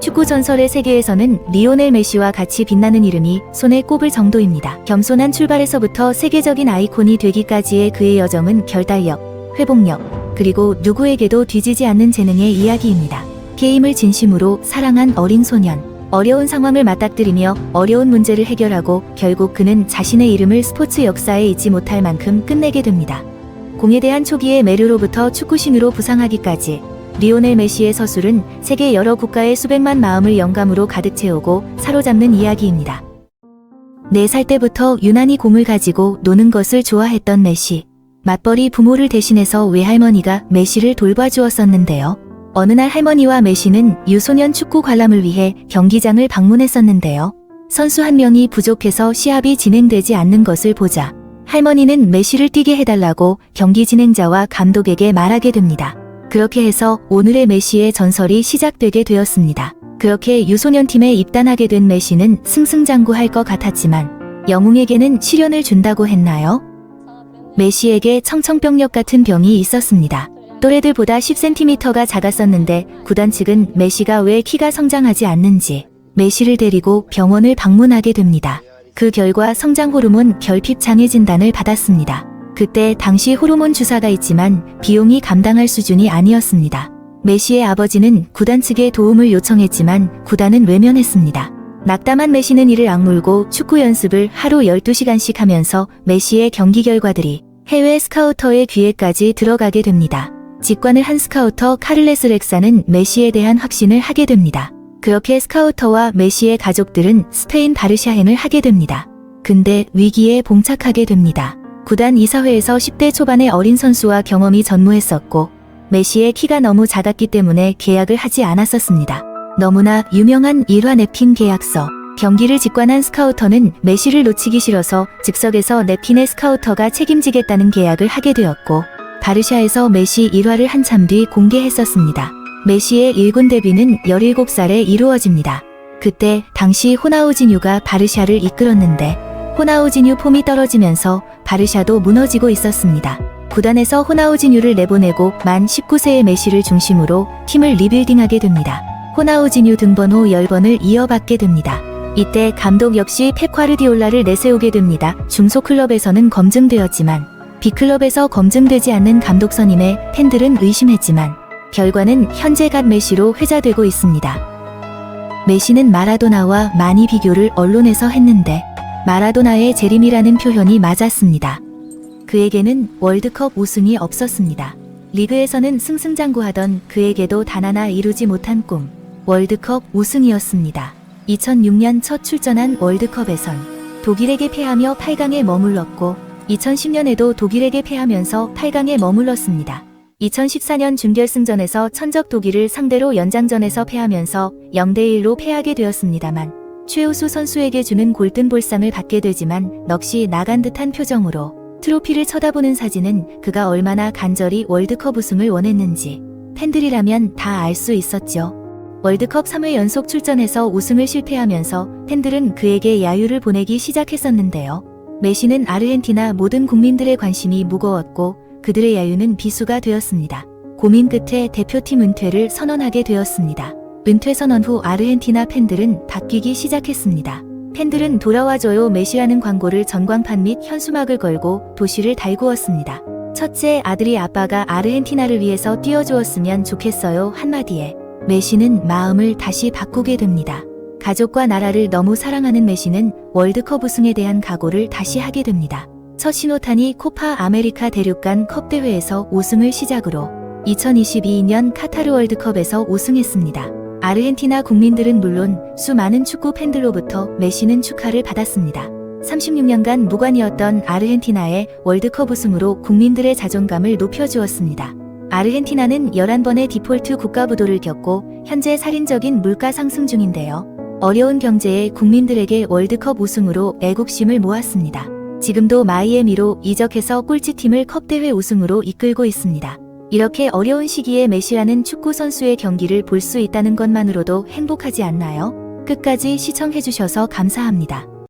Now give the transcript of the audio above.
축구 전설의 세계에서는 리오넬 메시와 같이 빛나는 이름이 손에 꼽을 정도입니다. 겸손한 출발에서부터 세계적인 아이콘이 되기까지의 그의 여정은 결단력, 회복력, 그리고 누구에게도 뒤지지 않는 재능의 이야기입니다. 게임을 진심으로 사랑한 어린 소년. 어려운 상황을 맞닥뜨리며 어려운 문제를 해결하고 결국 그는 자신의 이름을 스포츠 역사에 잊지 못할 만큼 끝내게 됩니다. 공에 대한 초기의 매료로부터 축구신으로 부상하기까지 리오넬 메시의 서술은 세계 여러 국가의 수백만 마음을 영감으로 가득 채우고 사로잡는 이야기입니다. 4살 때부터 유난히 공을 가지고 노는 것을 좋아했던 메시. 맞벌이 부모를 대신해서 외할머니가 메시를 돌봐주었었는데요. 어느 날 할머니와 메시는 유소년 축구 관람을 위해 경기장을 방문했었는데요. 선수 한 명이 부족해서 시합이 진행되지 않는 것을 보자 할머니는 메시를 뛰게 해달라고 경기 진행자와 감독에게 말하게 됩니다. 그렇게 해서 오늘의 메시의 전설이 시작되게 되었습니다. 그렇게 유소년 팀에 입단하게 된 메시는 승승장구할 것 같았지만 영웅에게는 시련을 준다고 했나요? 메시에게 청청병력 같은 병이 있었습니다. 또래들보다 10cm가 작았었는데 구단 측은 메시가 왜 키가 성장하지 않는지 메시를 데리고 병원을 방문하게 됩니다. 그 결과 성장 호르몬 결핍 장애 진단을 받았습니다. 그때 당시 호르몬 주사가 있지만 비용이 감당할 수준이 아니었습니다. 메시의 아버지는 구단 측에 도움을 요청했지만 구단은 외면했습니다. 낙담한 메시는 이를 악물고 축구 연습을 하루 12시간씩 하면서 메시의 경기 결과들이 해외 스카우터의 귀에까지 들어가게 됩니다. 직관을 한 스카우터 카를레스 렉사는 메시에 대한 확신을 하게 됩니다. 그렇게 스카우터와 메시의 가족들은 스페인 바르샤행을 하게 됩니다. 근데 위기에 봉착하게 됩니다. 구단 이사회에서 10대 초반의 어린 선수와 경험이 전무했었고 메시의 키가 너무 작았기 때문에 계약을 하지 않았었습니다. 너무나 유명한 일화 냅킨 계약서. 경기를 직관한 스카우터는 메시를 놓치기 싫어서 즉석에서 냅킨의 스카우터가 책임지겠다는 계약을 하게 되었고 바르샤에서 메시 일화를 한참 뒤 공개했었습니다. 메시의 1군 데뷔는 17살에 이루어집니다. 그때 당시 호나우지뉴가 바르샤를 이끌었는데 호나우지뉴 폼이 떨어지면서 바르샤도 무너지고 있었습니다. 구단에서 호나우지뉴를 내보내고 만 19세의 메시를 중심으로 팀을 리빌딩하게 됩니다. 호나우지뉴 등번호 10번을 이어받게 됩니다. 이때 감독 역시 펩 과르디올라를 내세우게 됩니다. 중소클럽에서는 검증되었지만 B클럽에서 검증되지 않는 감독 선임에 팬들은 의심했지만 결과는 현재 갓 메시로 회자되고 있습니다. 메시는 마라도나와 많이 비교를 언론에서 했는데 마라도나의 재림이라는 표현이 맞았습니다. 그에게는 월드컵 우승이 없었습니다. 리그에서는 승승장구하던 그에게도 단 하나 이루지 못한 꿈, 월드컵 우승이었습니다. 2006년 첫 출전한 월드컵에선 독일에게 패하며 8강에 머물렀고 2010년에도 독일에게 패하면서 8강에 머물렀습니다. 2014년 준결승전에서 천적 독일을 상대로 연장전에서 패하면서 0대1로 패하게 되었습니다만 최우수 선수에게 주는 골든볼상을 받게 되지만 넋이 나간 듯한 표정으로 트로피를 쳐다보는 사진은 그가 얼마나 간절히 월드컵 우승을 원했는지 팬들이라면 다 알 수 있었죠. 월드컵 3회 연속 출전해서 우승을 실패하면서 팬들은 그에게 야유를 보내기 시작했었는데요. 메시는 아르헨티나 모든 국민들의 관심이 무거웠고 그들의 야유는 비수가 되었습니다. 고민 끝에 대표팀 은퇴를 선언하게 되었습니다. 은퇴 선언 후 아르헨티나 팬들은 바뀌기 시작했습니다. 팬들은 돌아와줘요 메시라는 광고를 전광판 및 현수막을 걸고 도시를 달구었습니다. 첫째 아들이 아빠가 아르헨티나를 위해서 뛰어주었으면 좋겠어요 한마디에 메시는 마음을 다시 바꾸게 됩니다. 가족과 나라를 너무 사랑하는 메시는 월드컵 우승에 대한 각오를 다시 하게 됩니다. 첫 신호탄이 코파 아메리카 대륙간 컵 대회에서 우승을 시작으로 2022년 카타르 월드컵에서 우승했습니다. 아르헨티나 국민들은 물론 수많은 축구 팬들로부터 메시는 축하를 받았습니다. 36년간 무관이었던 아르헨티나의 월드컵 우승으로 국민들의 자존감을 높여주었습니다. 아르헨티나는 11번의 디폴트 국가부도를 겪고 현재 살인적인 물가 상승 중인데요. 어려운 경제에 국민들에게 월드컵 우승으로 애국심을 모았습니다. 지금도 마이애미로 이적해서 꼴찌팀을 컵대회 우승으로 이끌고 있습니다. 이렇게 어려운 시기에 메시라는 축구 선수의 경기를 볼 수 있다는 것만으로도 행복하지 않나요? 끝까지 시청해주셔서 감사합니다.